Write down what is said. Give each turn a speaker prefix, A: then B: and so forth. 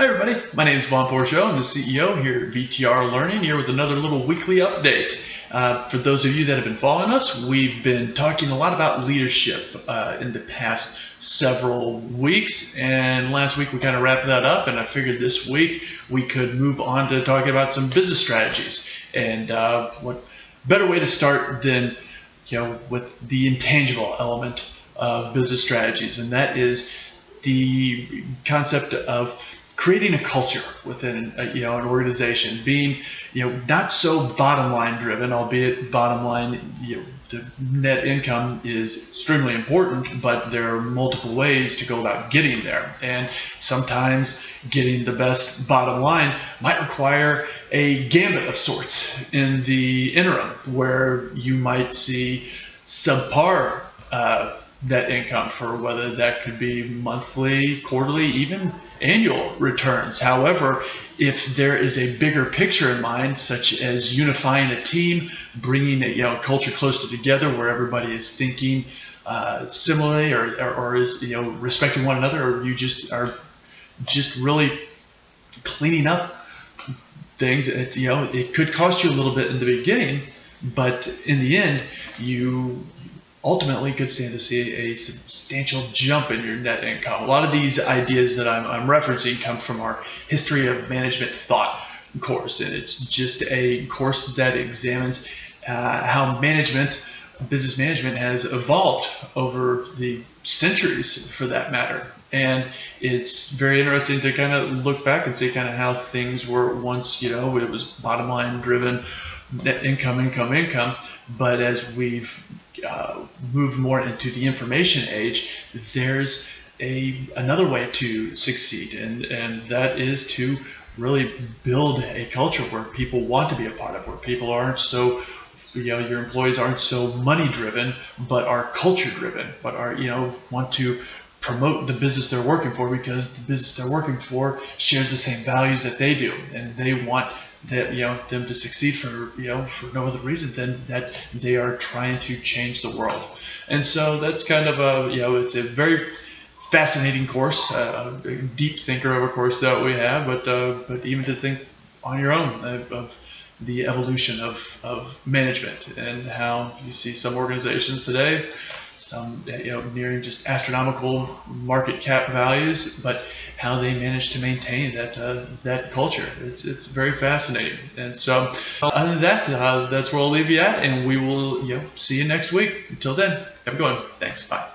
A: Hi everybody, my name is Vaughn Pourchot. I'm the CEO here at VTR Learning, here with another little weekly update. For those of you that have been following us, we've been talking a lot about leadership in the past several weeks, and last week we kind of wrapped that up, and I figured this week we could move on to talking about some business strategies. And what better way to start than with the intangible element of business strategies, and that is the concept of creating a culture within an organization, being not so bottom line driven, albeit bottom line the net income is extremely important, but there are multiple ways to go about getting there, and sometimes getting the best bottom line might require a gambit of sorts in the interim, where you might see subpar net income for whether that could be monthly, quarterly, even annual returns. However, if there is a bigger picture in mind, such as unifying a team, bringing a culture closer together where everybody is thinking similarly or is respecting one another, or you just are really cleaning up things, it could cost you a little bit in the beginning, but in the end you ultimately could stand to see a substantial jump in your net income. A lot of these ideas that I'm referencing come from our History of Management Thought course, and it's just a course that examines how business management has evolved over the centuries, for that matter. And it's very interesting to kind of look back and see kind of how things were once. It was bottom line driven, net income. But as we've moved more into the information age, there's another way to succeed, and that is to really build a culture where people want to be a part of, where people aren't so, your employees aren't so money driven, but are culture driven, but are want to promote the business they're working for, because the business they're working for shares the same values that they do, and they want them to succeed for no other reason than that they are trying to change the world. And so that's kind of it's a very fascinating course, a deep thinker of a course that we have, but even to think on your own of the evolution of management, and how you see some organizations today, some nearing just astronomical market cap values, but how they manage to maintain that culture. It's very fascinating. And so other than that, that's where I'll leave you at, and we will see you next week. Until then, have a good one. Thanks. Bye.